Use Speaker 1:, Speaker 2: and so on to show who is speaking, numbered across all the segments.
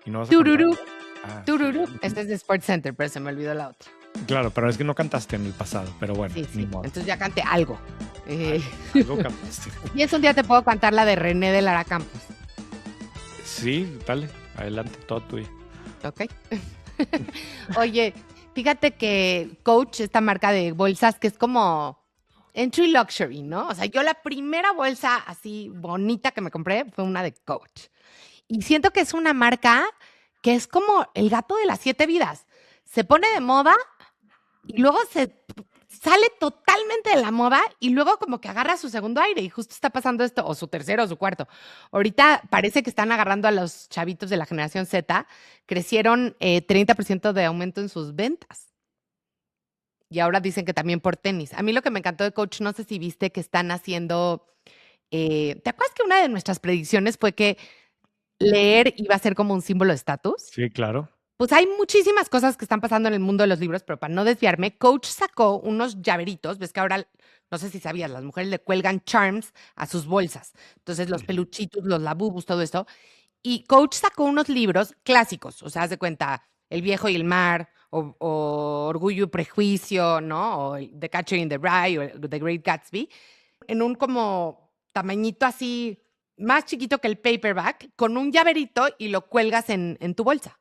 Speaker 1: y no vas a cantar.
Speaker 2: Tururú,
Speaker 1: Ah,
Speaker 2: tururú.
Speaker 1: sí.
Speaker 2: Este es de Sports Center, pero se me olvidó la otra.
Speaker 1: Claro, pero es que no cantaste en el pasado, pero bueno,
Speaker 2: Sí,
Speaker 1: ni
Speaker 2: sí.
Speaker 1: modo.
Speaker 2: Entonces ya canté algo.
Speaker 1: Algo cantaste.
Speaker 2: Y es un día te puedo cantar la de René de Lara Campos.
Speaker 1: Sí, dale, adelante, todo tuyo.
Speaker 2: ¿Ok? Oye, fíjate que Coach, esta marca de bolsas que es como entry luxury, ¿no? O sea, yo la primera bolsa así bonita que me compré fue una de Coach. Y siento que es una marca que es como el gato de las 7 vidas. Se pone de moda y luego se sale totalmente de la moda y luego como que agarra su segundo aire y justo está pasando esto, o su tercero o su cuarto. Ahorita parece que están agarrando a los chavitos de la generación Z, crecieron 30% de aumento en sus ventas. Y ahora dicen que también por tenis. A mí lo que me encantó de Coach, no sé si viste que están haciendo, ¿te acuerdas que una de nuestras predicciones fue que leer iba a ser como un símbolo de estatus?
Speaker 1: Sí, claro.
Speaker 2: Pues hay muchísimas cosas que están pasando en el mundo de los libros, pero para no desviarme, Coach sacó unos llaveritos. Ves que ahora, no sé si sabías, las mujeres le cuelgan charms a sus bolsas. Entonces, los peluchitos, los labubus, todo esto. Y Coach sacó unos libros clásicos, o sea, haz de cuenta, El viejo y el mar, o Orgullo y prejuicio, ¿no? O The Catcher in the Rye, o The Great Gatsby, en un como tamañito así, más chiquito que el paperback, con un llaverito y lo cuelgas en tu bolsa.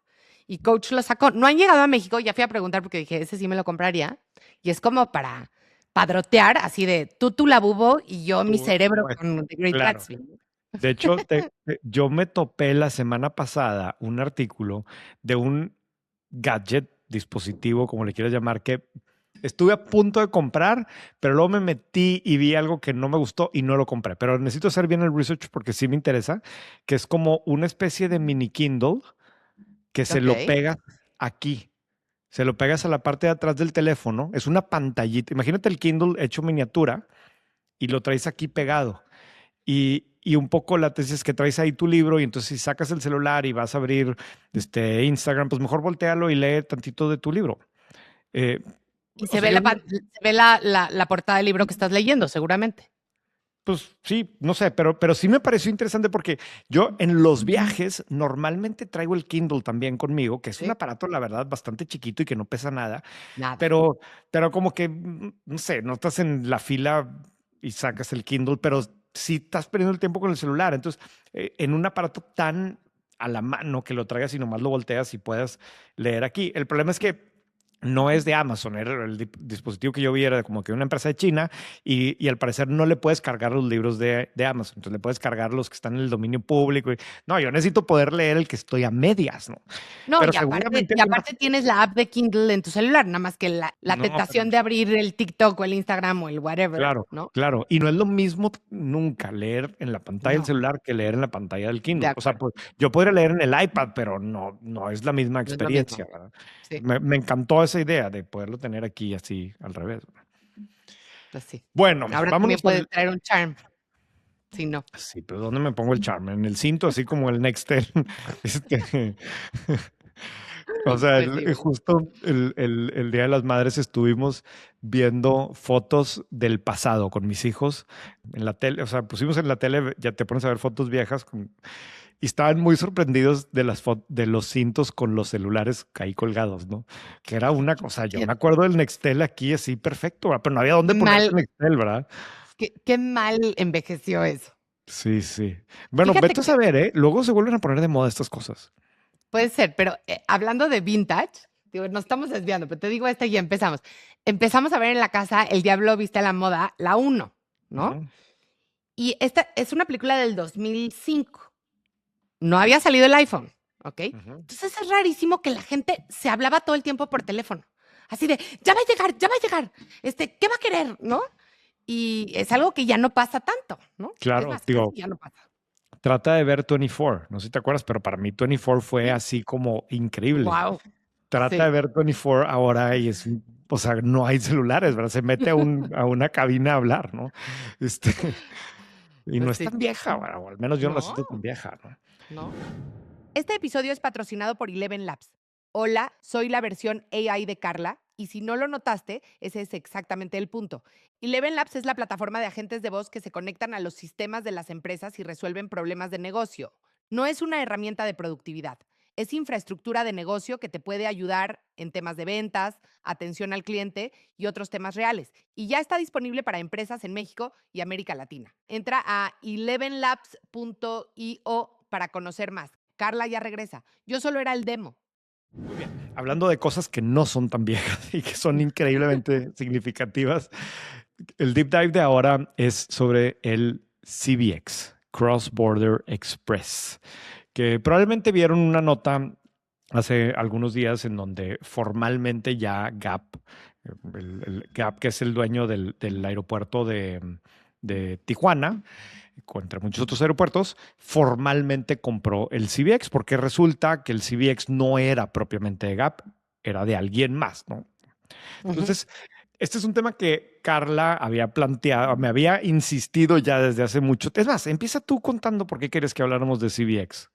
Speaker 2: Y Coach lo sacó. No han llegado a México, ya fui a preguntar porque dije, ese sí me lo compraría. Y es como para padrotear, así de tú tu labubo y yo mi cerebro
Speaker 1: Pues,
Speaker 2: con The Great
Speaker 1: claro.
Speaker 2: Gatsby.
Speaker 1: De hecho, yo me topé la semana pasada un artículo de un gadget, dispositivo, como le quieras llamar, que estuve a punto de comprar, pero luego me metí y vi algo que no me gustó y no lo compré. Pero necesito hacer bien el research porque sí me interesa, que es como una especie de mini Kindle que se lo
Speaker 2: Ok.
Speaker 1: pega aquí. Se lo pegas a la parte de atrás del teléfono. Es una pantallita. Imagínate el Kindle hecho miniatura y lo traes aquí pegado. Y un poco la tesis es que traes ahí tu libro y entonces si sacas el celular y vas a abrir Instagram, pues mejor voltealo y lee tantito de tu libro. Eh,
Speaker 2: Y
Speaker 1: o
Speaker 2: se
Speaker 1: sea,
Speaker 2: ve
Speaker 1: yo,
Speaker 2: la portada del libro que estás leyendo, seguramente.
Speaker 1: pues sí, no sé, pero sí me pareció interesante porque yo en los viajes normalmente traigo el Kindle también conmigo, que es un
Speaker 2: Sí.
Speaker 1: aparato, la verdad, bastante chiquito y que no pesa nada,
Speaker 2: Nada.
Speaker 1: pero como que, no sé, no estás en la fila y sacas el Kindle, pero sí estás perdiendo el tiempo con el celular. Entonces, en un aparato tan a la mano que lo traigas y nomás lo volteas y puedas leer aquí. El problema es que no es de Amazon, era el dispositivo que yo vi era como que una empresa de China y al parecer no le puedes cargar los libros de Amazon, entonces le puedes cargar los que están en el dominio público. No, yo necesito poder leer el que estoy a medias, ¿no?
Speaker 2: No,
Speaker 1: Pero
Speaker 2: y aparte,
Speaker 1: seguramente hay una...
Speaker 2: tienes la app de Kindle en tu celular, nada más que la
Speaker 1: No, pero
Speaker 2: tentación de abrir el TikTok o el Instagram o el whatever,
Speaker 1: claro,
Speaker 2: ¿no?
Speaker 1: claro. Y no es lo mismo nunca leer en la pantalla del
Speaker 2: No,
Speaker 1: celular que leer en la pantalla del
Speaker 2: de
Speaker 1: Kindle. O sea,
Speaker 2: acuerdo.
Speaker 1: pues yo podría leer en el iPad, pero no es la misma
Speaker 2: No es lo mismo.
Speaker 1: experiencia, ¿verdad?
Speaker 2: Sí,
Speaker 1: Me encantó esa idea de poderlo tener aquí así al revés.
Speaker 2: pues sí.
Speaker 1: Bueno,
Speaker 2: Ahora también
Speaker 1: vámonos
Speaker 2: puedes traer un charm, si no.
Speaker 1: Sí, pero ¿dónde me pongo el charm? En el cinto, así como el Nextel. Este, o sea,
Speaker 2: Pues sí, ¿verdad?
Speaker 1: justo el Día de las Madres estuvimos viendo fotos del pasado con mis hijos en la tele. O sea, pusimos en la tele, ya te pones a ver fotos viejas y estaban muy sorprendidos de de los cintos con los celulares ahí colgados, ¿no? Que era una cosa. Yo me
Speaker 2: Qué,
Speaker 1: acuerdo del Nextel aquí así perfecto, ¿verdad? Pero no había dónde
Speaker 2: qué
Speaker 1: ponerte
Speaker 2: mal,
Speaker 1: el Nextel, ¿verdad?
Speaker 2: qué mal envejeció eso.
Speaker 1: Sí, sí. Bueno,
Speaker 2: Fíjate
Speaker 1: vete a
Speaker 2: que
Speaker 1: saber, ¿eh? Luego se vuelven a poner de moda estas cosas.
Speaker 2: puede ser, pero hablando de vintage, digo, nos estamos desviando, pero te digo esta y ya empezamos. Empezamos a ver en la casa El Diablo Viste a la Moda, la uno, ¿no?
Speaker 1: Ujú,
Speaker 2: Y esta es una película del 2005. No había salido el iPhone, ¿ok?
Speaker 1: ujú.
Speaker 2: Entonces es rarísimo que la gente se hablaba todo el tiempo por teléfono. Así de, ya va a llegar, ya va a llegar. ¿Qué va a querer? ¿No? Y es algo que ya no pasa tanto, ¿no? Es
Speaker 1: Claro,
Speaker 2: más, casi
Speaker 1: digo,
Speaker 2: ya no pasa.
Speaker 1: trata de ver 24. No sé si te acuerdas, pero para mí 24 fue
Speaker 2: Sí.
Speaker 1: así como increíble.
Speaker 2: Wow.
Speaker 1: Trata de
Speaker 2: Sí.
Speaker 1: ver 24 ahora y o sea, no hay celulares, ¿verdad? Se mete a una cabina a hablar, ¿no? Este, y no
Speaker 2: Pues
Speaker 1: es tan
Speaker 2: sí.
Speaker 1: vieja, o al menos yo no la
Speaker 2: No,
Speaker 1: siento tan vieja, ¿no?
Speaker 2: no. Este episodio es patrocinado por Eleven Labs. Hola, soy la versión AI de Carla y si no lo notaste, ese es exactamente el punto. Eleven Labs es la plataforma de agentes de voz que se conectan a los sistemas de las empresas y resuelven problemas de negocio. No es una herramienta de productividad. es infraestructura de negocio que te puede ayudar en temas de ventas, atención al cliente y otros temas reales. Y ya está disponible para empresas en México y América Latina. Entra a 11labs.io para conocer más. Carla ya regresa. Yo solo era el demo.
Speaker 1: Muy bien. Hablando de cosas que no son tan viejas y que son increíblemente significativas, el deep dive de ahora es sobre el CBX, Cross Border Express, que probablemente vieron una nota hace algunos días en donde formalmente ya Gap, el Gap que es el dueño del aeropuerto de Tijuana, entre muchos otros aeropuertos, formalmente compró el CBX, porque resulta que el CBX no era propiamente de Gap, era de alguien más, ¿no? Entonces, este es un tema que Carla había planteado, me había insistido ya desde hace mucho. Es más, empieza tú contando por qué quieres que habláramos de CBX.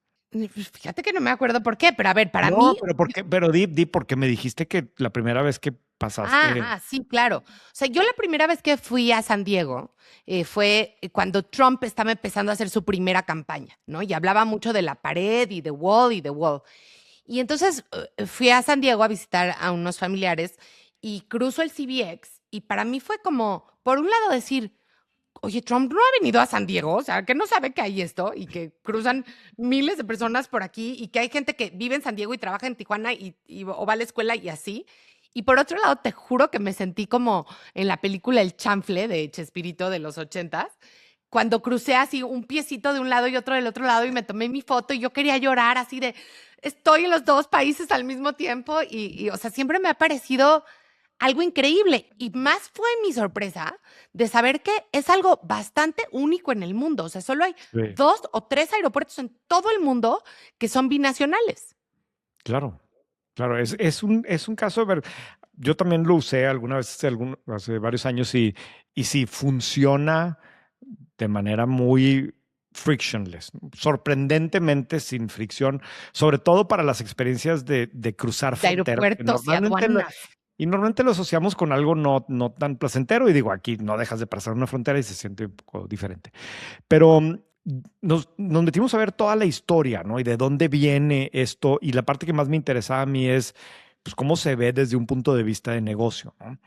Speaker 2: Fíjate que no me acuerdo por qué, pero a ver, para
Speaker 1: No,
Speaker 2: mí.
Speaker 1: pero ¿por qué? Pero di, porque me dijiste que la primera vez que pasaste.
Speaker 2: Sí, claro. O sea, yo la primera vez que fui a San Diego fue cuando Trump estaba empezando a hacer su primera campaña, ¿no? Y hablaba mucho de la pared y de wall y de wall. Y entonces fui a San Diego a visitar a unos familiares y cruzo el CBX y para mí fue como, por un lado decir, oye, Trump no ha venido a San Diego, o sea, que no sabe que hay esto y que cruzan miles de personas por aquí y que hay gente que vive en San Diego y trabaja en Tijuana o va a la escuela y así. Y por otro lado, te juro que me sentí como en la película El Chanfle de Chespirito de los 80s, cuando crucé así un piecito de un lado y otro del otro lado y me tomé mi foto y yo quería llorar así de, estoy en los dos países al mismo tiempo o sea, siempre me ha parecido algo increíble y más fue mi sorpresa de saber que es algo bastante único en el mundo. O sea, solo hay
Speaker 1: Sí,
Speaker 2: 2 o 3 aeropuertos en todo el mundo que son binacionales.
Speaker 1: claro, claro, es un caso, a ver, yo también lo usé alguna vez hace varios años y sí funciona de manera muy frictionless, sorprendentemente sin fricción, sobre todo para las experiencias de cruzar
Speaker 2: De
Speaker 1: fronteras, que
Speaker 2: aeropuertos y aduanas.
Speaker 1: normalmente lo asociamos con algo no tan placentero y digo, aquí no dejas de pasar una frontera y se siente un poco diferente. Pero nos metimos a ver toda la historia, ¿no? Y de dónde viene esto. Y la parte que más me interesaba a mí es, pues, cómo se ve desde un punto de vista de negocio, ¿no?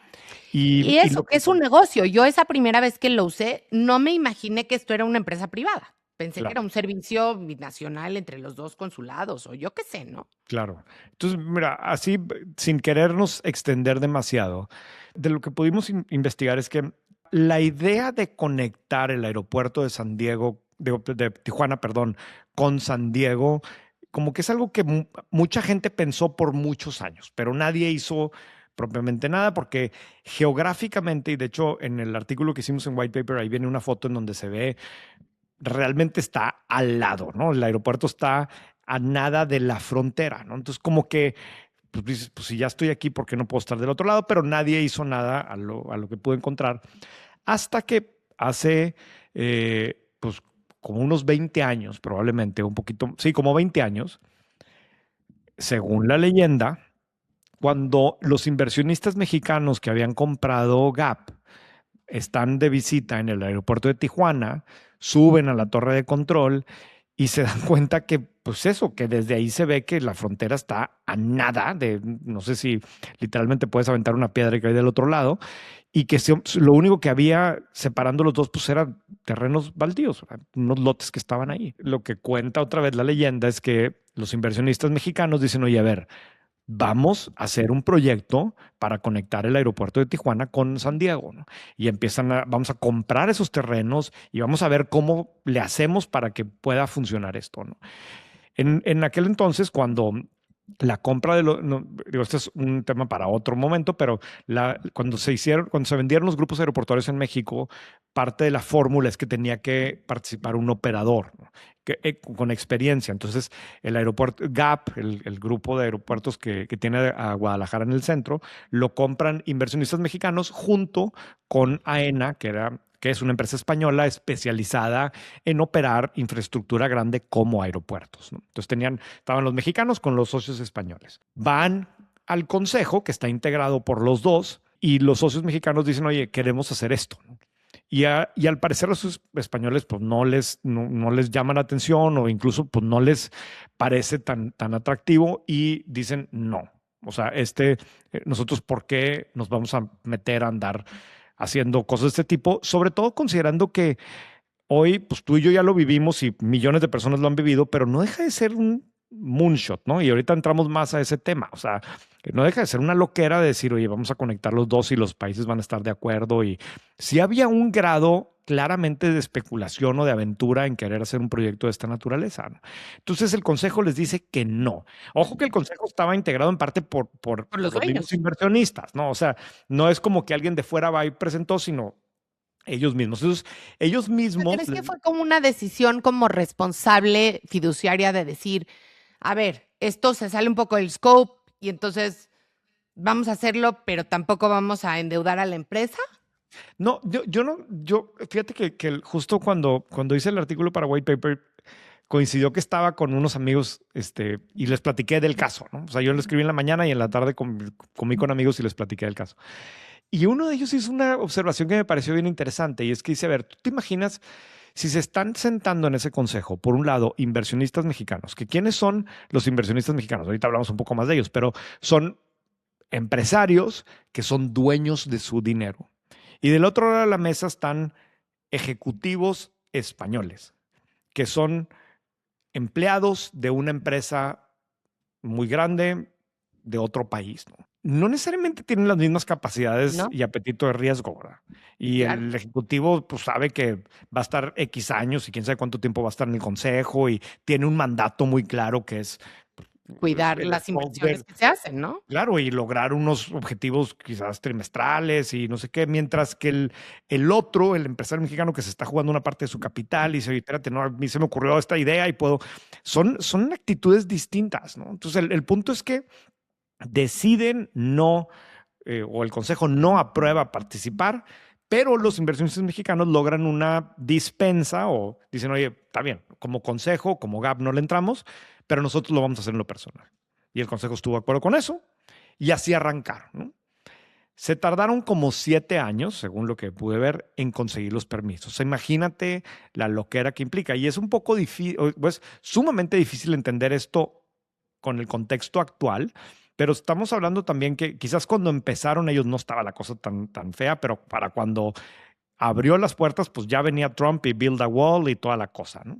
Speaker 2: Y
Speaker 1: Y
Speaker 2: eso,
Speaker 1: lo
Speaker 2: que
Speaker 1: que...
Speaker 2: es un negocio. Yo esa primera vez que lo usé, no me imaginé que esto era una empresa privada. Pensé que
Speaker 1: Claro,
Speaker 2: era un servicio binacional entre los dos consulados o yo qué sé, ¿no?
Speaker 1: claro. Entonces, mira, así, sin querernos extender demasiado, de lo que pudimos investigar es que la idea de conectar el aeropuerto de San Diego, de Tijuana, perdón, con San Diego, como que es algo que mucha gente pensó por muchos años, pero nadie hizo propiamente nada porque geográficamente, y de hecho en el artículo que hicimos en White Paper, ahí viene una foto en donde se ve, realmente está al lado, ¿no? El aeropuerto está a nada de la frontera, ¿no? Entonces como que pues dices, pues si ya estoy aquí, ¿por qué no puedo estar del otro lado? Pero nadie hizo nada a lo que pude encontrar hasta que hace, pues, como unos 20 años, probablemente, un poquito, sí, como 20 años, según la leyenda, cuando los inversionistas mexicanos que habían comprado Gap están de visita en el aeropuerto de Tijuana, suben a la torre de control y se dan cuenta que, pues eso, que desde ahí se ve que la frontera está a nada de, no sé si literalmente puedes aventar una piedra y caer del otro lado, y que lo único que había separando los dos, pues eran terrenos baldíos, unos lotes que estaban ahí. Lo que cuenta otra vez la leyenda es que los inversionistas mexicanos dicen, oye, a ver, vamos a hacer un proyecto para conectar el aeropuerto de Tijuana con San Diego, ¿no? Y vamos a comprar esos terrenos y vamos a ver cómo le hacemos para que pueda funcionar esto, ¿no? En aquel entonces, cuando la compra de digo, este es un tema para otro momento, pero cuando se vendieron los grupos aeroportuarios en México, parte de la fórmula es que tenía que participar un operador, ¿no? Con experiencia. Entonces, el aeropuerto Gap, el grupo de aeropuertos que tiene a Guadalajara en el centro, lo compran inversionistas mexicanos junto con AENA, que es una empresa española especializada en operar infraestructura grande como aeropuertos, ¿no? Entonces estaban los mexicanos con los socios españoles. Van al consejo, que está integrado por los dos, y los socios mexicanos dicen, oye, queremos hacer esto, ¿no? Y al parecer los españoles pues no les llama la atención o incluso pues no les parece tan atractivo y dicen no. O sea, nosotros ¿por qué nos vamos a meter a andar haciendo cosas de este tipo? Sobre todo considerando que hoy, pues tú y yo ya lo vivimos y millones de personas lo han vivido, pero no deja de ser un moonshot, ¿no? Y ahorita entramos más a ese tema, o sea, que no deja de ser una loquera de decir, oye, vamos a conectar los dos y los países van a estar de acuerdo. Y si había un grado claramente de especulación o de aventura en querer hacer un proyecto de esta naturaleza, ¿no? Entonces el consejo les dice que no. Ojo que el consejo estaba integrado en parte
Speaker 2: Por
Speaker 1: por
Speaker 2: los
Speaker 1: los mismos
Speaker 2: dueños.
Speaker 1: inversionistas, ¿no? O sea, no es como que alguien de fuera va y presentó, sino ellos mismos. Entonces, ellos mismos,
Speaker 2: ¿Crees que fue como una decisión como responsable fiduciaria de decir, a ver, esto se sale un poco del scope y entonces vamos a hacerlo, pero tampoco vamos a endeudar a la empresa?
Speaker 1: no, yo no, fíjate que justo cuando hice el artículo para White Paper, coincidió que estaba con unos amigos, y les platiqué del caso, ¿no? O sea, yo lo escribí en la mañana y en la tarde comí con amigos y les platiqué del caso. Y uno de ellos hizo una observación que me pareció bien interesante y es que dice, a ver, ¿tú te imaginas si se están sentando en ese consejo, por un lado, inversionistas mexicanos, que quiénes son los inversionistas mexicanos? Ahorita hablamos un poco más de ellos, pero son empresarios que son dueños de su dinero. Y del otro lado de la mesa están ejecutivos españoles, que son empleados de una empresa muy grande de otro país, ¿no? No necesariamente tienen las mismas capacidades
Speaker 2: ¿No?
Speaker 1: y apetito de riesgo, ¿verdad? Y
Speaker 2: Claro.
Speaker 1: el ejecutivo pues sabe que va a estar X años y quién sabe cuánto tiempo va a estar en el consejo y tiene un mandato muy claro que es pues,
Speaker 2: Cuidar
Speaker 1: el
Speaker 2: las
Speaker 1: stock
Speaker 2: inversiones que se hacen, ¿no?
Speaker 1: claro, y lograr unos objetivos quizás trimestrales y no sé qué, mientras que el otro, el empresario mexicano que se está jugando una parte de su capital y dice, oye, espérate, no, a mí se me ocurrió esta idea y puedo, son actitudes distintas, ¿no? Entonces el punto es que deciden no, o el consejo no aprueba participar, pero los inversionistas mexicanos logran una dispensa o dicen, oye, está bien, como consejo, como GAP no le entramos, pero nosotros lo vamos a hacer en lo personal. Y el consejo estuvo de acuerdo con eso y así arrancaron, ¿no? Se tardaron como 7 años, según lo que pude ver, en conseguir los permisos. O sea, imagínate la loquera que implica. Y es un poco difícil, pues sumamente difícil entender esto con el contexto actual, pero estamos hablando también que quizás cuando empezaron ellos no estaba la cosa tan fea, pero para cuando abrió las puertas, pues ya venía Trump y Build a Wall y toda la cosa, ¿no?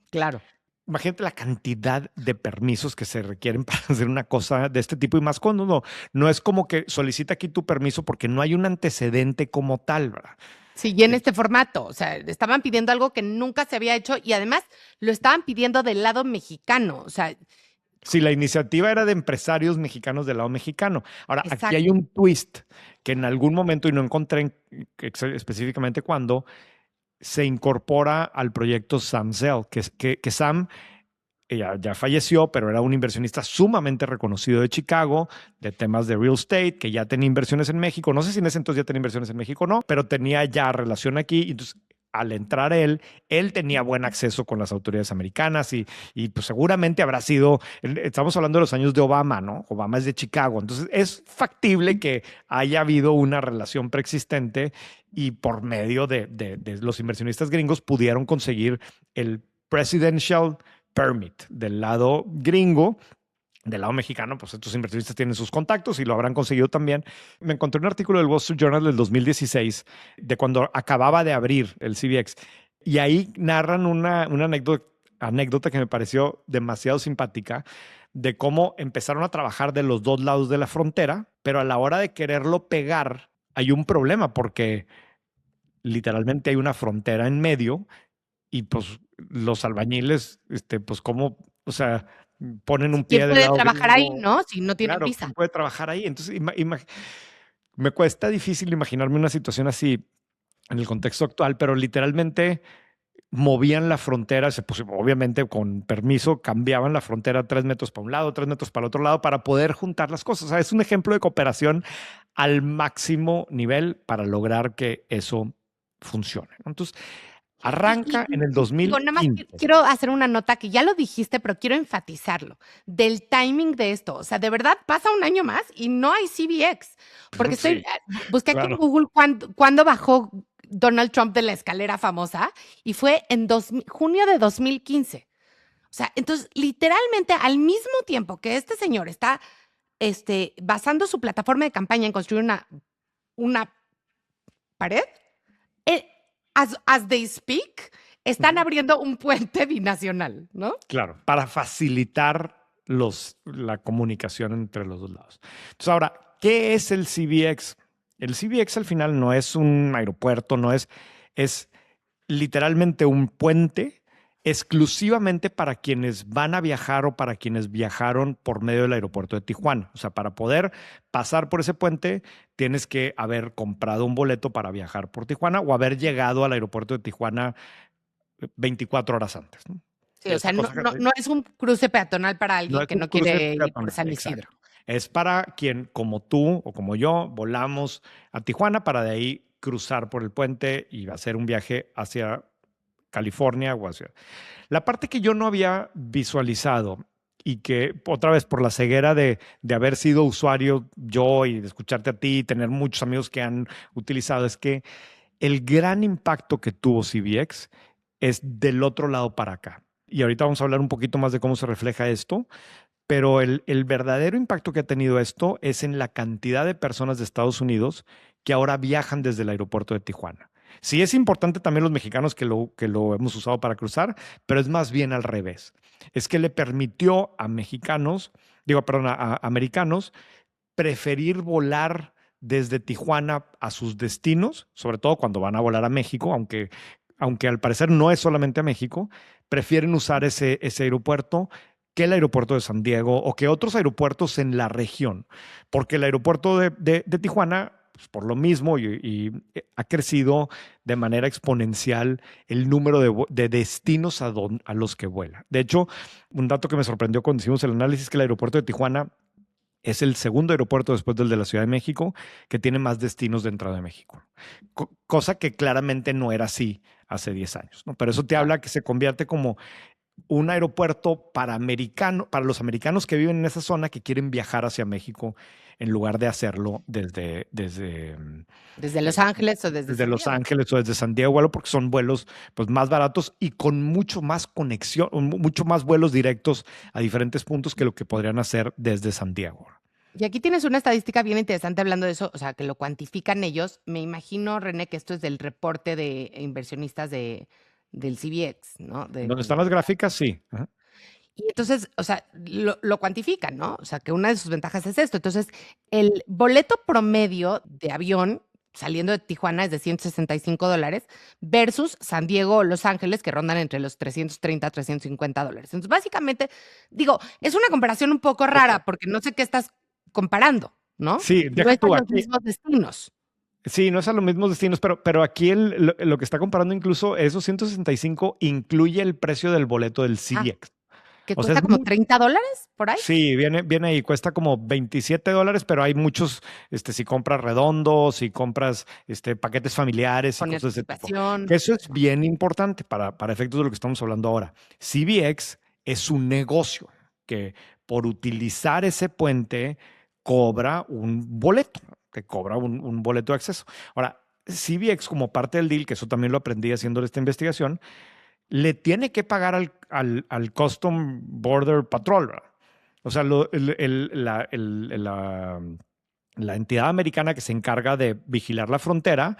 Speaker 2: Claro.
Speaker 1: Imagínate la cantidad de permisos que se requieren para hacer una cosa de este tipo y más cuando no es como que solicita aquí tu permiso porque no hay un antecedente como tal, ¿verdad?
Speaker 2: Sí, y en este formato, o sea, estaban pidiendo algo que nunca se había hecho y además lo estaban pidiendo del lado mexicano, o sea,
Speaker 1: Si la iniciativa era de empresarios mexicanos del lado mexicano. Ahora, aquí hay
Speaker 2: exacto.
Speaker 1: un twist que en algún momento, y no encontré específicamente cuándo, se incorpora al proyecto Sam Zell, que Sam ya falleció, pero era un inversionista sumamente reconocido de Chicago, de temas de real estate, que ya tenía inversiones en México. No sé si en ese entonces ya tenía inversiones en México o no, pero tenía ya relación aquí. Y entonces, al entrar él tenía buen acceso con las autoridades americanas y pues seguramente habrá sido, estamos hablando de los años de Obama, ¿no? Obama es de Chicago. Entonces, es factible que haya habido una relación preexistente y por medio de los inversionistas gringos pudieron conseguir el presidential permit del lado gringo. Del lado mexicano, pues estos inversionistas tienen sus contactos y lo habrán conseguido también. Me encontré un artículo del Wall Street Journal del 2016, de cuando acababa de abrir el CBX, y ahí narran una anécdota que me pareció demasiado simpática, de cómo empezaron a trabajar de los dos lados de la frontera, pero a la hora de quererlo pegar, hay un problema porque literalmente hay una frontera en medio y pues los albañiles, pues cómo, o sea, ponen un
Speaker 2: ¿Quién
Speaker 1: pie del
Speaker 2: puede
Speaker 1: lado
Speaker 2: trabajar ahí,
Speaker 1: gringo,
Speaker 2: no? Si no tienen
Speaker 1: claro,
Speaker 2: visa.
Speaker 1: ¿quién puede trabajar ahí? Entonces, me cuesta difícil imaginarme una situación así en el contexto actual, pero literalmente movían la frontera, pues, obviamente con permiso, cambiaban la frontera 3 metros para un lado, 3 metros para el otro lado, para poder juntar las cosas. O sea, es un ejemplo de cooperación al máximo nivel para lograr que eso funcione, ¿no? Entonces, arranca en el
Speaker 2: Digo, nada más
Speaker 1: 2015.
Speaker 2: quiero hacer una nota que ya lo dijiste, pero quiero enfatizarlo, del timing de esto. O sea, de verdad pasa un año más y no hay CBX, porque estoy,
Speaker 1: Sí,
Speaker 2: busqué aquí en
Speaker 1: claro.
Speaker 2: Google cuándo bajó Donald Trump de la escalera famosa y fue en junio de 2015. O sea, entonces, literalmente al mismo tiempo que este señor está basando su plataforma de campaña en construir una pared, eh, as they speak, están abriendo un puente binacional, ¿no?
Speaker 1: Claro, para facilitar la comunicación entre los dos lados. Entonces, ahora, ¿qué es el CBX? El CBX al final no es un aeropuerto, es literalmente un puente exclusivamente para quienes van a viajar o para quienes viajaron por medio del aeropuerto de Tijuana. O sea, para poder pasar por ese puente, tienes que haber comprado un boleto para viajar por Tijuana o haber llegado al aeropuerto de Tijuana 24 horas antes, ¿no?
Speaker 2: Sí, o sea, no es un cruce peatonal para
Speaker 1: No
Speaker 2: alguien
Speaker 1: es
Speaker 2: que
Speaker 1: un
Speaker 2: no
Speaker 1: cruce
Speaker 2: quiere ir por
Speaker 1: peatonal,
Speaker 2: San
Speaker 1: exacto.
Speaker 2: Isidro.
Speaker 1: Es para quien, como tú o como yo, volamos a Tijuana para de ahí cruzar por el puente y hacer un viaje hacia California o hacia... La parte que yo no había visualizado y que otra vez por la ceguera de haber sido usuario yo y de escucharte a ti y tener muchos amigos que han utilizado es que el gran impacto que tuvo CBX es del otro lado para acá. Y ahorita vamos a hablar un poquito más de cómo se refleja esto, pero el verdadero impacto que ha tenido esto es en la cantidad de personas de Estados Unidos que ahora viajan desde el aeropuerto de Tijuana. Sí es importante también los mexicanos que lo hemos usado para cruzar, pero es más bien al revés. Es que le permitió a mexicanos, digo, perdón, a americanos, preferir volar desde Tijuana a sus destinos, sobre todo cuando van a volar a México, aunque al parecer no es solamente a México, prefieren usar ese aeropuerto que el aeropuerto de San Diego o que otros aeropuertos en la región, porque el aeropuerto de Tijuana, pues por lo mismo, y ha crecido de manera exponencial el número de destinos a los que vuela. De hecho, un dato que me sorprendió cuando hicimos el análisis es que el aeropuerto de Tijuana es el segundo aeropuerto después del de la Ciudad de México que tiene más destinos de entrada de México, cosa que claramente no era así hace 10 años, ¿no? Pero eso te
Speaker 2: Claro.
Speaker 1: habla que se convierte como un aeropuerto para los americanos que viven en esa zona que quieren viajar hacia México en lugar de hacerlo
Speaker 2: Desde Los Ángeles o desde
Speaker 1: desde
Speaker 2: San
Speaker 1: Los
Speaker 2: Diego.
Speaker 1: Ángeles o desde San Diego, bueno, porque son vuelos pues, más baratos y con mucho más conexión, mucho más vuelos directos a diferentes puntos que lo que podrían hacer desde San Diego.
Speaker 2: Y aquí tienes una estadística bien interesante hablando de eso, o sea, que lo cuantifican ellos. Me imagino, René, que esto es del reporte de inversionistas del CBX, ¿no?
Speaker 1: ¿Dónde están las gráficas? Sí. Ajá.
Speaker 2: Y entonces, o sea, lo cuantifican, ¿no? O sea, que una de sus ventajas es esto. Entonces, el boleto promedio de avión saliendo de Tijuana es de $165 versus San Diego o Los Ángeles, que rondan entre los $330 a $350. Entonces, básicamente, digo, es una comparación un poco rara porque no sé qué estás comparando, ¿no?
Speaker 1: Sí,
Speaker 2: No
Speaker 1: deja
Speaker 2: es a
Speaker 1: tú
Speaker 2: los
Speaker 1: aquí.
Speaker 2: mismos destinos.
Speaker 1: Sí, no es a los mismos destinos, pero aquí lo que está comparando incluso esos 165 incluye el precio del boleto del
Speaker 2: Ah,
Speaker 1: CBX.
Speaker 2: que
Speaker 1: O sea,
Speaker 2: cuesta
Speaker 1: es
Speaker 2: como
Speaker 1: muy,
Speaker 2: $30 por ahí,
Speaker 1: sí, viene ahí, cuesta como $27, pero hay muchos, si compras redondos, si compras paquetes familiares y
Speaker 2: con
Speaker 1: cosas de ese tipo.
Speaker 2: anticipación.
Speaker 1: Que eso es bien importante para efectos de lo que estamos hablando ahora. CBX es un negocio que por utilizar ese puente cobra un boleto, que cobra un boleto de acceso. Ahora, CBX como parte del deal, que eso también lo aprendí haciendo esta investigación, le tiene que pagar al Custom Border Patrol, ¿verdad? O sea, la entidad americana que se encarga de vigilar la frontera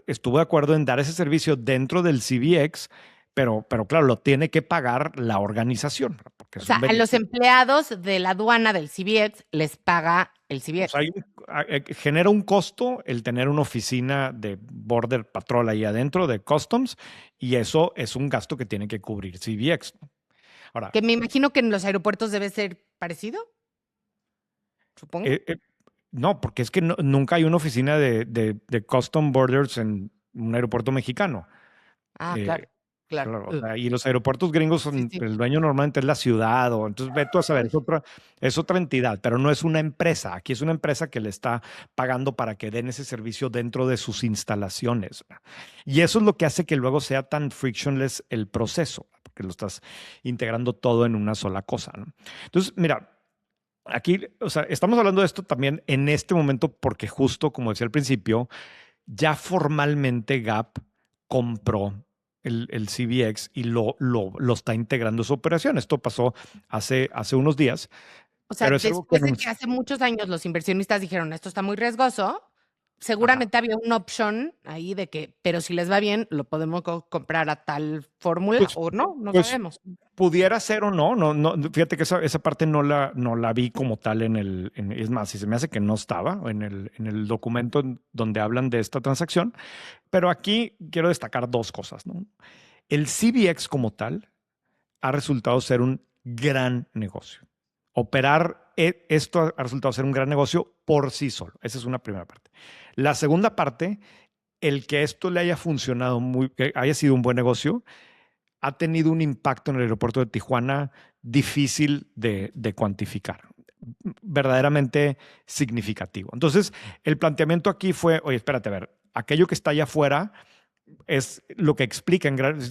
Speaker 1: estuvo de acuerdo en dar ese servicio dentro del CBX, pero claro, lo tiene que pagar la organización, ¿verdad? Porque
Speaker 2: O
Speaker 1: es
Speaker 2: sea,
Speaker 1: un
Speaker 2: a los
Speaker 1: beneficio.
Speaker 2: empleados de la aduana del CBX les paga el
Speaker 1: O sea,
Speaker 2: CBX.
Speaker 1: genera un costo el tener una oficina de Border Patrol ahí adentro de Customs y eso es un gasto que tiene que cubrir CBX. Ahora,
Speaker 2: Que me imagino que en los aeropuertos debe ser parecido, supongo.
Speaker 1: eh, eh, no, porque es que nunca hay una oficina de Custom Borders en un aeropuerto mexicano.
Speaker 2: Ah, claro,
Speaker 1: Eh,
Speaker 2: claro.
Speaker 1: claro, o sea, y los aeropuertos gringos
Speaker 2: Sí,
Speaker 1: son,
Speaker 2: sí.
Speaker 1: el dueño normalmente es la ciudad, o entonces ve tú a saber,
Speaker 2: Uy,
Speaker 1: es otra entidad, pero no es una empresa. Aquí es una empresa que le está pagando para que den ese servicio dentro de sus instalaciones. ¿Verdad? Y eso es lo que hace que luego sea tan frictionless el proceso, porque lo estás integrando todo en una sola cosa, ¿no? Entonces, mira, aquí, o sea, estamos hablando de esto también en este momento porque justo, como decía al principio, ya formalmente Gap compró el CBX y lo está integrando a su operación. Esto pasó hace unos días,
Speaker 2: O sea,
Speaker 1: pero es algo que
Speaker 2: después de que
Speaker 1: anunció.
Speaker 2: hace muchos años los inversionistas dijeron, esto está muy riesgoso,
Speaker 1: Ajá.
Speaker 2: seguramente había una opción ahí de que, pero si les va bien, lo podemos comprar a tal fórmula
Speaker 1: Pues,
Speaker 2: o no, no
Speaker 1: pues
Speaker 2: sabemos.
Speaker 1: pudiera ser o no, fíjate que esa parte no la vi como tal es más, si se me hace que no estaba en el documento donde hablan de esta transacción, pero aquí quiero destacar dos cosas, ¿no? El CBX como tal ha resultado ser un gran negocio. Operar esto ha resultado ser un gran negocio por sí solo. Esa es una primera parte. La segunda parte, el que esto le haya funcionado que haya sido un buen negocio, ha tenido un impacto en el aeropuerto de Tijuana difícil de cuantificar, verdaderamente significativo. Entonces, el planteamiento aquí fue, oye, espérate, a ver, aquello que está allá afuera es lo que explica en gran.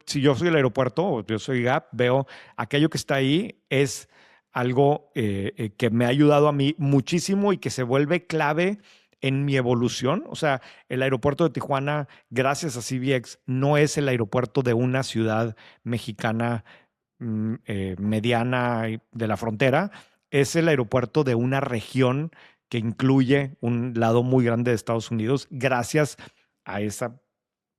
Speaker 1: Si yo soy el aeropuerto o yo soy Gap, veo aquello que está ahí es algo que me ha ayudado a mí muchísimo y que se vuelve clave en mi evolución. O sea, el aeropuerto de Tijuana, gracias a CBX, no es el aeropuerto de una ciudad mexicana mediana de la frontera, es el aeropuerto de una región que incluye un lado muy grande de Estados Unidos, gracias a esa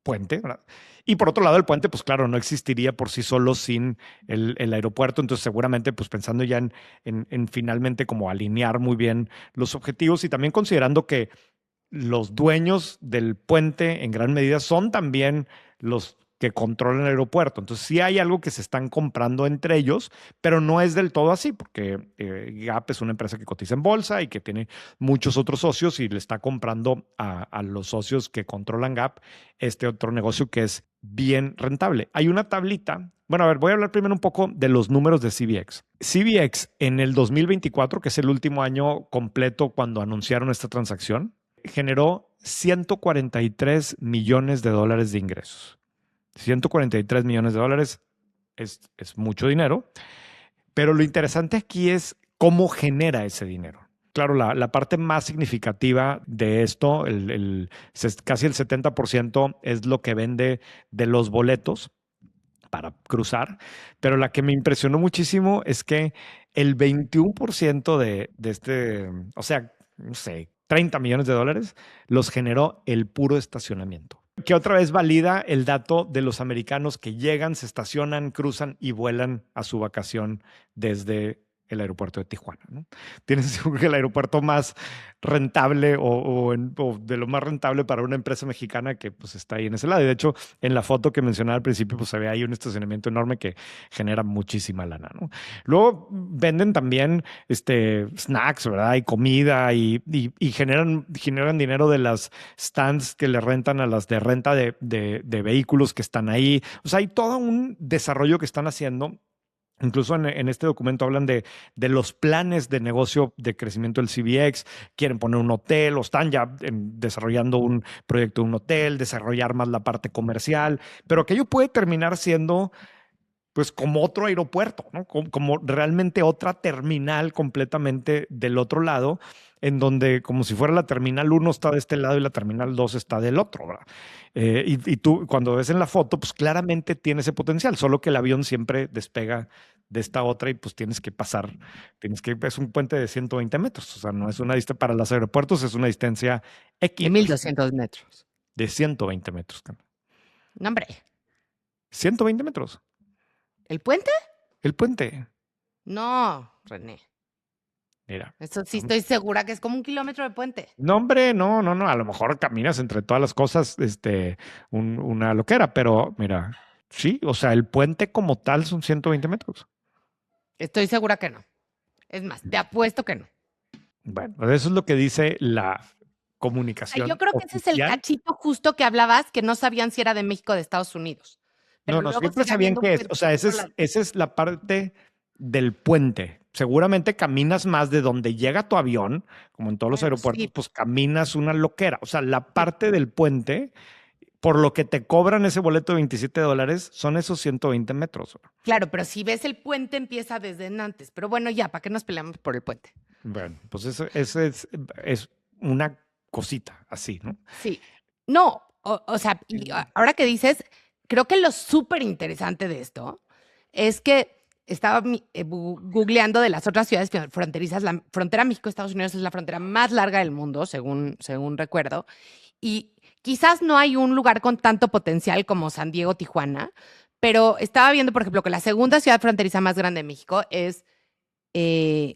Speaker 1: puente, ¿verdad? Y por otro lado, el puente, pues claro, no existiría por sí solo sin el aeropuerto. Entonces, seguramente, pues pensando ya en finalmente como alinear muy bien los objetivos y también considerando que los dueños del puente en gran medida son también los que controlan el aeropuerto. Entonces sí hay algo que se están comprando entre ellos, pero no es del todo así, porque Gap es una empresa que cotiza en bolsa y que tiene muchos otros socios y le está comprando a los socios que controlan Gap este otro negocio que es bien rentable. Hay una tablita. Bueno, a ver, voy a hablar primero un poco de los números de CBX. CBX en el 2024, que es el último año completo cuando anunciaron esta transacción, generó 143 millones de dólares de ingresos. 143 millones de dólares es mucho dinero, pero lo interesante aquí es cómo genera ese dinero. Claro, la parte más significativa de esto, casi el 70% es lo que vende de los boletos para cruzar, pero la que me impresionó muchísimo es que el 21% de o sea, no sé, 30 millones de dólares, los generó el puro estacionamiento. Que otra vez valida el dato de los americanos que llegan, se estacionan, cruzan y vuelan a su vacación desde el aeropuerto de Tijuana, ¿no? Tienes el aeropuerto más rentable o de lo más rentable para una empresa mexicana que pues está ahí en ese lado. Y de hecho, en la foto que mencionaba al principio, pues se ve ahí un estacionamiento enorme que genera muchísima lana, ¿no? Luego venden también snacks, ¿verdad? Y comida y generan dinero de las stands que le rentan a las de renta de vehículos que están ahí. O sea, hay todo un desarrollo que están haciendo. Incluso en este documento hablan de los planes de negocio de crecimiento del CBX. Quieren poner un hotel o están ya desarrollando un proyecto de un hotel, desarrollar más la parte comercial, pero aquello puede terminar siendo pues como otro aeropuerto, ¿no? Como realmente otra terminal completamente del otro lado, en donde como si fuera la terminal uno está de este lado y la terminal 2 está del otro, ¿verdad? Y tú cuando ves en la foto, pues claramente tiene ese potencial, solo que el avión siempre despega de esta otra y pues es un puente de 120 metros, o sea, no es una distancia para los aeropuertos, es una distancia
Speaker 2: De
Speaker 1: X
Speaker 2: 1,200 metros.
Speaker 1: de 120 metros.
Speaker 2: No, hombre.
Speaker 1: 120 metros,
Speaker 2: ¿El puente?
Speaker 1: el puente,
Speaker 2: No, René.
Speaker 1: mira.
Speaker 2: Eso sí estoy segura que es como 1 kilómetro de puente.
Speaker 1: No, hombre, no. A lo mejor caminas entre todas las cosas, una loquera, pero mira, sí, o sea, el puente como tal son 120 metros.
Speaker 2: Estoy segura que no. Es más, te apuesto que no.
Speaker 1: Bueno, pues eso es lo que dice la
Speaker 2: Ay, yo
Speaker 1: comunicación
Speaker 2: creo que ese es el
Speaker 1: oficial.
Speaker 2: cachito justo que hablabas, que no sabían si era de México o de Estados Unidos. Pero
Speaker 1: No,
Speaker 2: luego
Speaker 1: siempre
Speaker 2: sigue
Speaker 1: sabían
Speaker 2: habiendo un
Speaker 1: que es. O sea, esa
Speaker 2: pedacito
Speaker 1: es, esa es la parte del puente. Seguramente caminas más de donde llega tu avión, como en todos los
Speaker 2: Bueno,
Speaker 1: aeropuertos,
Speaker 2: sí,
Speaker 1: pues caminas una loquera. O sea, la
Speaker 2: sí.
Speaker 1: parte del puente por lo que te cobran ese boleto de 27 dólares, son esos 120 metros.
Speaker 2: Claro, pero si ves el puente empieza desde antes. Pero bueno, ya, ¿para qué nos peleamos por el puente?
Speaker 1: Bueno, pues eso es una cosita así, ¿no?
Speaker 2: Sí. No, o sea, y ahora que dices, creo que lo súper interesante de esto es que estaba googleando de las otras ciudades fronterizas. La frontera México-Estados Unidos es la frontera más larga del mundo, según recuerdo. Y quizás no hay un lugar con tanto potencial como San Diego, Tijuana, pero estaba viendo, por ejemplo, que la segunda ciudad fronteriza más grande de México es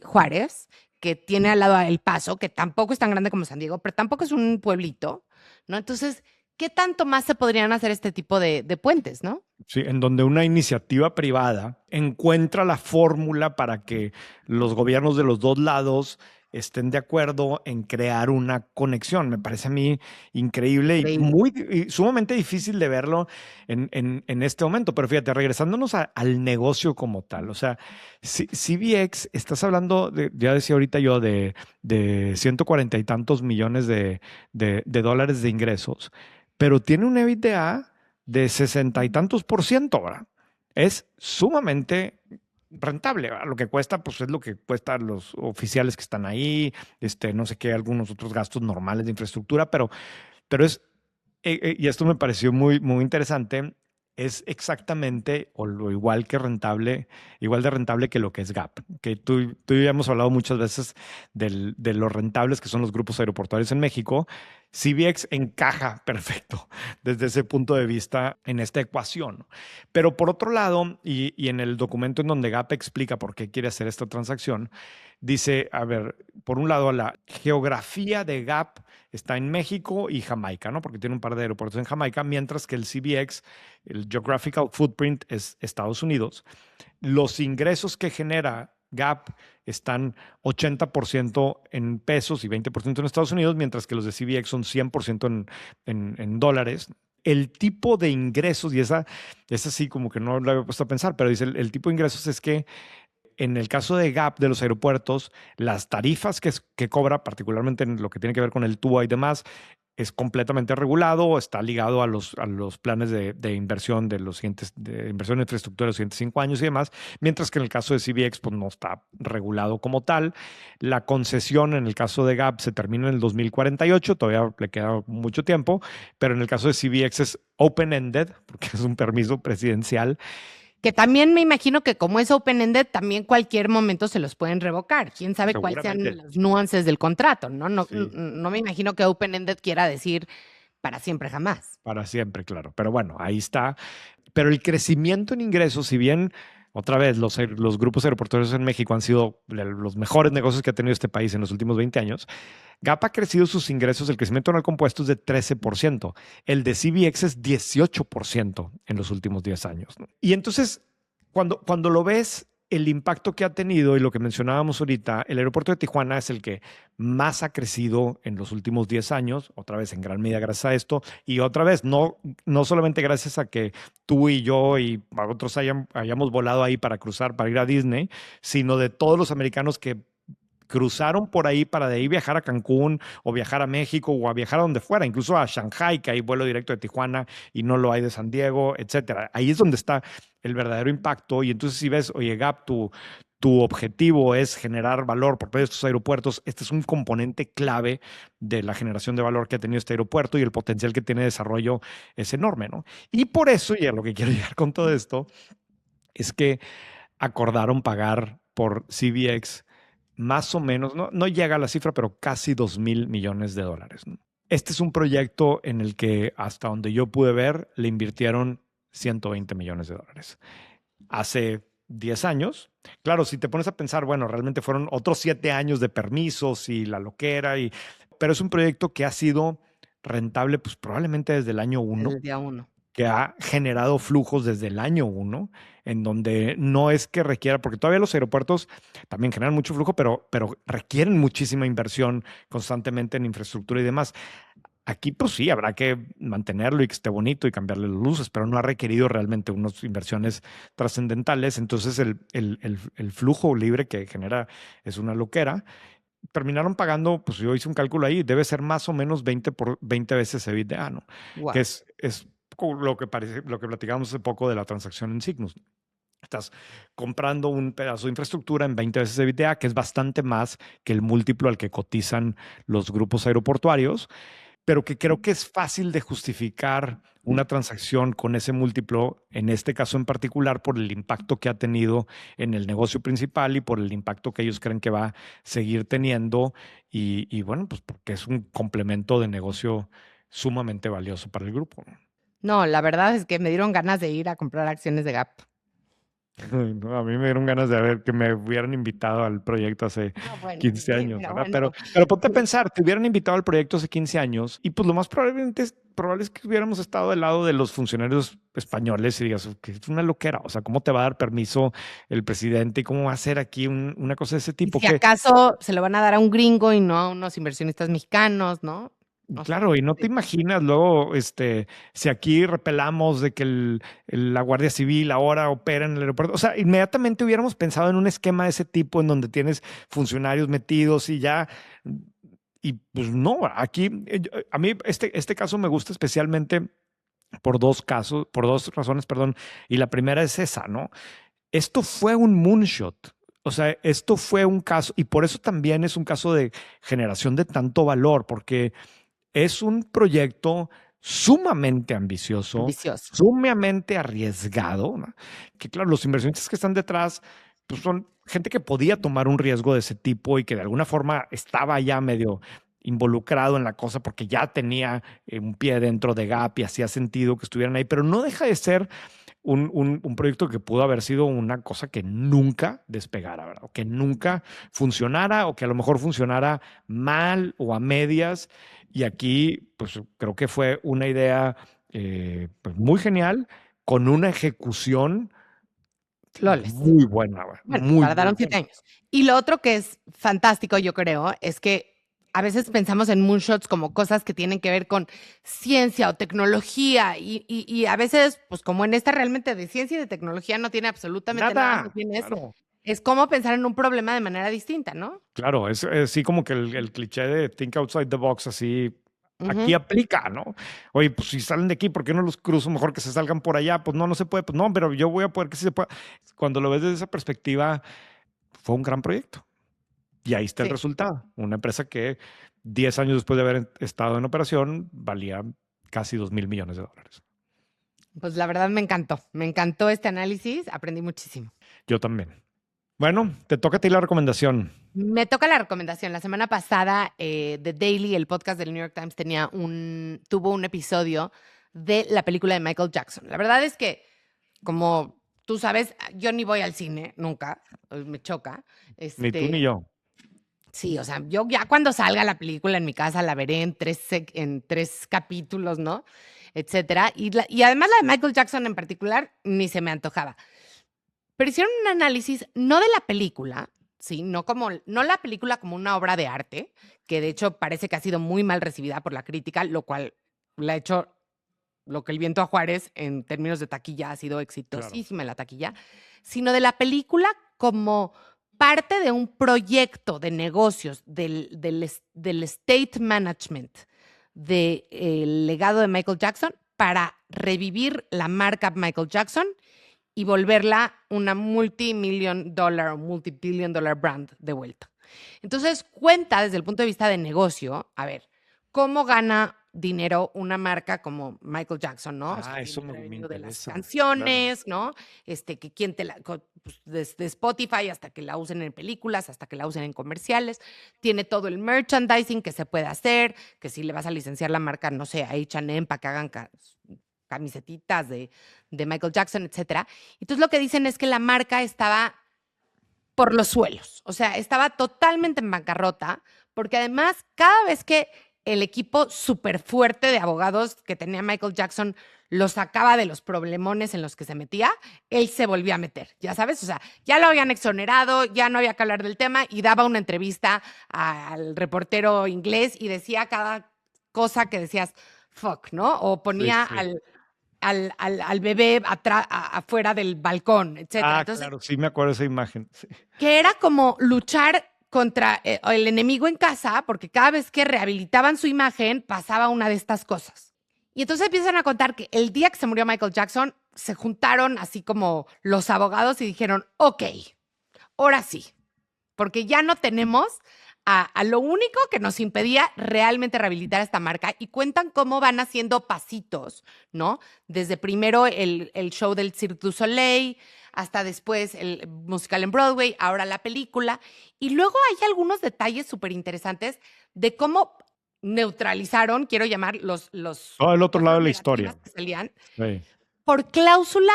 Speaker 2: Juárez, que tiene al lado a El Paso, que tampoco es tan grande como San Diego, pero tampoco es un pueblito, ¿no? Entonces, ¿qué tanto más se podrían hacer este tipo de puentes, no?
Speaker 1: Sí, en donde una iniciativa privada encuentra la fórmula para que los gobiernos de los dos lados estén de acuerdo en crear una conexión. Me parece a mí increíble y
Speaker 2: Increíble.
Speaker 1: y sumamente difícil de verlo en este momento. Pero fíjate, regresándonos al negocio como tal, o sea, CBX, estás hablando, ya decía ahorita yo, de 140 y tantos millones de dólares de ingresos, pero tiene un EBITDA de 60 y tantos por ciento, ¿verdad? Es sumamente rentable, ¿verdad? Lo que cuesta, pues es lo que cuesta los oficiales que están ahí, no sé qué, algunos otros gastos normales de infraestructura, pero es, y esto me pareció muy interesante, es exactamente o lo igual que rentable, igual de rentable que lo que es Gap, que tú y yo hemos hablado muchas veces de los rentables que son los grupos aeroportuarios en México. CBX encaja perfecto desde ese punto de vista en esta ecuación. Pero por otro lado, y en el documento en donde Gap explica por qué quiere hacer esta transacción, dice, a ver, por un lado, la geografía de Gap está en México y Jamaica, ¿no? Porque tiene un par de aeropuertos en Jamaica, mientras que el CBX, el Geographical Footprint, es Estados Unidos. Los ingresos que genera Gap están 80% en pesos y 20% en Estados Unidos, mientras que los de CBX son 100% en dólares. El tipo de ingresos, y esa es así como que no lo había puesto a pensar, pero dice el tipo de ingresos es que en el caso de Gap de los aeropuertos, las tarifas que cobra, particularmente en lo que tiene que ver con el TUA y demás, es completamente regulado, está ligado a los planes de inversión de los siguientes, de inversión en infraestructura de los siguientes 5 años y demás, mientras que en el caso de CBX pues no está regulado como tal. La concesión en el caso de Gap se termina en el 2048, todavía le queda mucho tiempo, pero en el caso de CBX es open-ended, porque es un permiso presidencial.
Speaker 2: Que también me imagino que como es open-ended, también cualquier momento se los pueden revocar. Quién sabe cuáles sean
Speaker 1: Seguramente.
Speaker 2: las nuances del contrato, ¿no? No,
Speaker 1: Sí.
Speaker 2: no me imagino que open-ended quiera decir para siempre jamás.
Speaker 1: Para siempre, claro. Pero bueno, ahí está. Pero el crecimiento en ingresos, si bien otra vez los grupos aeroportuarios en México han sido los mejores negocios que ha tenido este país en los últimos 20 años, Gap ha crecido sus ingresos, el crecimiento anual compuesto es de 13%, el de CBX es 18% en los últimos 10 años, ¿no? Y entonces, cuando lo ves, el impacto que ha tenido y lo que mencionábamos ahorita, el aeropuerto de Tijuana es el que más ha crecido en los últimos 10 años, otra vez en gran medida gracias a esto, y otra vez no solamente gracias a que tú y yo y otros hayamos volado ahí para cruzar, para ir a Disney, sino de todos los americanos que cruzaron por ahí para de ahí viajar a Cancún o viajar a México o a viajar a donde fuera, incluso a Shanghai, que hay vuelo directo de Tijuana y no lo hay de San Diego, etcétera. Ahí es donde está el verdadero impacto. Y entonces si ves, oye, Gap, tu objetivo es generar valor por medio de estos aeropuertos, este es un componente clave de la generación de valor que ha tenido este aeropuerto y el potencial que tiene de desarrollo es enorme, ¿no? Y por eso, y a lo que quiero llegar con todo esto, es que acordaron pagar por CBX más o menos, no llega a la cifra, pero casi 2.000 millones de dólares, ¿no? Este es un proyecto en el que, hasta donde yo pude ver, le invirtieron 120 millones de dólares. Hace 10 años, claro, si te pones a pensar, bueno, realmente fueron otros 7 años de permisos y la loquera, pero es un proyecto que ha sido rentable, pues probablemente desde el año
Speaker 2: Desde
Speaker 1: uno,
Speaker 2: el día uno.
Speaker 1: que ha generado flujos desde el año uno, en donde no es que requiera, porque todavía los aeropuertos también generan mucho flujo, pero requieren muchísima inversión constantemente en infraestructura y demás. Aquí, pues sí, habrá que mantenerlo y que esté bonito y cambiarle las luces, pero no ha requerido realmente unas inversiones trascendentales. Entonces, el flujo libre que genera es una loquera. Terminaron pagando, pues yo hice un cálculo ahí, debe ser más o menos 20 veces EBITDA, ¿no? Que
Speaker 2: Wow.
Speaker 1: es lo que parece, lo que platicamos hace poco de la transacción en Cygnus. Estás comprando un pedazo de infraestructura en 20 veces EBITDA, que es bastante más que el múltiplo al que cotizan los grupos aeroportuarios. pero que creo que es fácil de justificar una transacción con ese múltiplo, en este caso en particular, por el impacto que ha tenido en el negocio principal y por el impacto que ellos creen que va a seguir teniendo. Y bueno, pues porque es un complemento de negocio sumamente valioso para el grupo, ¿no?
Speaker 2: No, la verdad es que me dieron ganas de ir a comprar acciones de Gap.
Speaker 1: Ay, no, a mí me dieron ganas de ver que me hubieran invitado al proyecto hace
Speaker 2: No, bueno,
Speaker 1: 15 años,
Speaker 2: pero
Speaker 1: ¿verdad?
Speaker 2: bueno.
Speaker 1: Pero ponte a pensar, te hubieran invitado al proyecto hace 15 años y pues lo más probable es que hubiéramos estado del lado de los funcionarios españoles y digas, que es una loquera, o sea, ¿cómo te va a dar permiso el presidente y cómo va a hacer aquí una cosa de ese
Speaker 2: Y
Speaker 1: tipo?
Speaker 2: si
Speaker 1: Que
Speaker 2: acaso se lo van a dar a un gringo y no a unos inversionistas mexicanos, ¿no? O sea,
Speaker 1: claro, y no te imaginas luego, si aquí repelamos de que la Guardia Civil ahora opera en el aeropuerto, o sea, inmediatamente hubiéramos pensado en un esquema de ese tipo en donde tienes funcionarios metidos y ya, y pues no, aquí, a mí este caso me gusta especialmente por dos razones, perdón, y la primera es esa, ¿no? Esto fue un moonshot. O sea, esto fue un caso, y por eso también es un caso de generación de tanto valor, porque es un proyecto sumamente ambicioso,
Speaker 2: ambicioso.
Speaker 1: sumamente arriesgado, ¿no? Que claro, los inversionistas que están detrás pues son gente que podía tomar un riesgo de ese tipo y que de alguna forma estaba ya medio involucrado en la cosa porque ya tenía un pie dentro de Gap y hacía sentido que estuvieran ahí, pero no deja de ser un proyecto que pudo haber sido una cosa que nunca despegara, ¿verdad? O que nunca funcionara o que a lo mejor funcionara mal o a medias. Y aquí, pues creo que fue una idea pues, muy genial con una ejecución
Speaker 2: Flawless.
Speaker 1: muy buena, güey,
Speaker 2: Bueno,
Speaker 1: muy, muy
Speaker 2: tardaron 7
Speaker 1: buena.
Speaker 2: años. Y lo otro que es fantástico, yo creo, es que a veces pensamos en moonshots como cosas que tienen que ver con ciencia o tecnología y a veces, pues como en esta realmente de ciencia y de tecnología no tiene absolutamente nada, más
Speaker 1: Nada,
Speaker 2: bien
Speaker 1: claro.
Speaker 2: es como pensar en un problema de manera distinta, ¿no?
Speaker 1: Claro, es así como que el cliché de think outside the box, así aquí
Speaker 2: Ujú.
Speaker 1: aplica, ¿no? Oye, pues si salen de aquí, ¿por qué no los cruzo? Mejor que se salgan por allá. Pues no, no se puede. Pues no, pero yo voy a poder que sí se pueda. Cuando lo ves desde esa perspectiva, fue un gran proyecto. Y ahí está el
Speaker 2: Sí,
Speaker 1: resultado. Una empresa que 10 años después de haber estado en operación valía casi $2,000 millones.
Speaker 2: pues la verdad me encantó este análisis, aprendí muchísimo.
Speaker 1: Yo también. Bueno, te toca a ti la recomendación.
Speaker 2: Me toca la recomendación. La semana pasada, The Daily, el podcast del New York Times, tuvo un episodio de la película de Michael Jackson. La verdad es que, como tú sabes, yo ni voy al cine, nunca, me choca.
Speaker 1: Ni tú ni yo.
Speaker 2: Sí, o sea, yo ya cuando salga la película en mi casa la veré en 3 capítulos, ¿no? Etcétera. Y además la de Michael Jackson en particular, ni se me antojaba. Pero hicieron un análisis no de la película, ¿sí? No la película como una obra de arte, que de hecho parece que ha sido muy mal recibida por la crítica, lo cual la ha hecho lo que el viento a Juárez en términos de taquilla ha sido
Speaker 1: Claro.
Speaker 2: exitosísima en la taquilla, sino de la película como parte de un proyecto de negocios del estate management del legado de Michael Jackson para revivir la marca Michael Jackson y volverla una multimillion dollar o multibillion dollar brand de vuelta. Entonces, cuenta desde el punto de vista de negocio, a ver, cómo gana dinero una marca como Michael Jackson, ¿no? O sea,
Speaker 1: Ah, eso
Speaker 2: tiene el
Speaker 1: me
Speaker 2: revenue de las
Speaker 1: interesa. Claro.
Speaker 2: canciones, ¿no? Que quién te la, pues, desde Spotify hasta que la usen en películas, hasta que la usen en comerciales. Tiene todo el merchandising que se puede hacer, que si le vas a licenciar la marca, no sé, a H&M para que hagan camisetitas de Michael Jackson, etcétera. Entonces lo que dicen es que la marca estaba por los suelos, o sea, estaba totalmente en bancarrota, porque además cada vez que el equipo súper fuerte de abogados que tenía Michael Jackson lo sacaba de los problemones en los que se metía, él se volvía a meter, ya sabes, o sea, ya lo habían exonerado, ya no había que hablar del tema y daba una entrevista al reportero inglés y decía cada cosa que decías, fuck, ¿no? O
Speaker 1: Sí,
Speaker 2: ponía
Speaker 1: sí.
Speaker 2: al bebé afuera del balcón, etcétera.
Speaker 1: Ah,
Speaker 2: Entonces,
Speaker 1: claro, sí me acuerdo de esa imagen. Sí.
Speaker 2: que era como luchar contra el enemigo en casa, porque cada vez que rehabilitaban su imagen pasaba una de estas cosas. Y entonces empiezan a contar que el día que se murió Michael Jackson, se juntaron así como los abogados y dijeron, ok, ahora sí, porque ya no tenemos a lo único que nos impedía realmente rehabilitar esta marca y cuentan cómo van haciendo pasitos, ¿no? Desde primero el show del Cirque du Soleil, hasta después el musical en Broadway, ahora la película. Y luego hay algunos detalles súper interesantes de cómo neutralizaron, quiero llamar,
Speaker 1: Todo el otro
Speaker 2: cosas
Speaker 1: lado de la
Speaker 2: negativas
Speaker 1: historia.
Speaker 2: que salían
Speaker 1: Sí.
Speaker 2: por cláusulas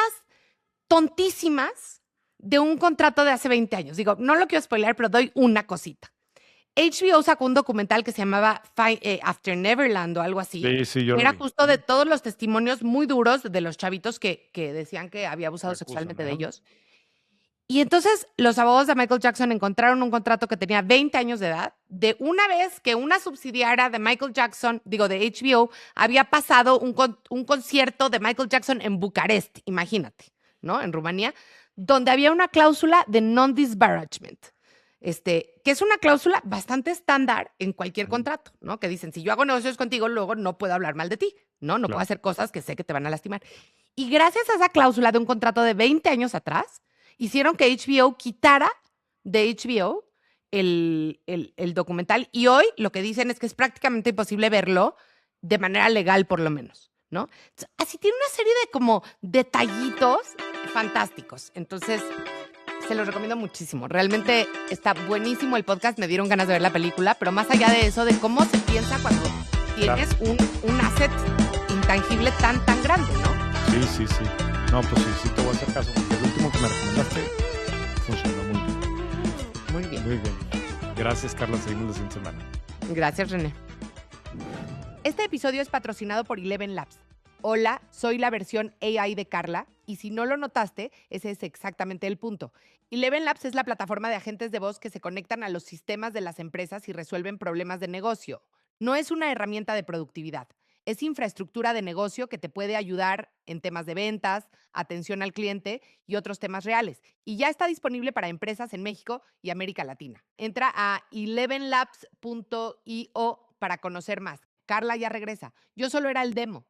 Speaker 2: tontísimas de un contrato de hace 20 años. Digo, no lo quiero spoiler, pero doy una cosita. HBO sacó un documental que se llamaba After Neverland o algo así.
Speaker 1: Sí, yo lo
Speaker 2: Era
Speaker 1: vi.
Speaker 2: justo de todos los testimonios muy duros de los chavitos que decían que había abusado
Speaker 1: Recusan,
Speaker 2: sexualmente de
Speaker 1: ajá.
Speaker 2: ellos. Y entonces los abogados de Michael Jackson encontraron un contrato que tenía 20 años de edad, de una vez que una subsidiaria de Michael Jackson, digo de HBO, había pasado un concierto de Michael Jackson en Bucarest, imagínate, ¿no? En Rumanía, donde había una cláusula de non-disparagement, que es una cláusula bastante estándar en cualquier contrato, ¿no? Que dicen, si yo hago negocios contigo, luego no puedo hablar mal de ti, ¿no? No puedo
Speaker 1: Claro.
Speaker 2: hacer cosas que sé que te van a lastimar. Y gracias a esa cláusula de un contrato de 20 años atrás, hicieron que HBO quitara de HBO el documental y hoy lo que dicen es que es prácticamente imposible verlo de manera legal por lo menos, ¿no? Así tiene una serie de como detallitos fantásticos. Entonces, se los recomiendo muchísimo. Realmente está buenísimo el podcast, me dieron ganas de ver la película, pero más allá de eso, de cómo se piensa cuando tienes un asset intangible tan grande, ¿no?
Speaker 1: Sí. No, pues sí, te voy a hacer caso. El último que me recomendaste funcionó muy bien.
Speaker 2: Muy bien.
Speaker 1: Muy bien. Gracias, Carla. Seguimos la siguiente semana.
Speaker 2: Gracias, René. Este episodio es patrocinado por Eleven Labs. Hola, soy la versión AI de Carla y si no lo notaste, ese es exactamente el punto. Eleven Labs es la plataforma de agentes de voz que se conectan a los sistemas de las empresas y resuelven problemas de negocio. No es una herramienta de productividad, es infraestructura de negocio que te puede ayudar en temas de ventas, atención al cliente y otros temas reales. Y ya está disponible para empresas en México y América Latina. Entra a elevenlabs.io para conocer más. Carla ya regresa. Yo solo era el demo.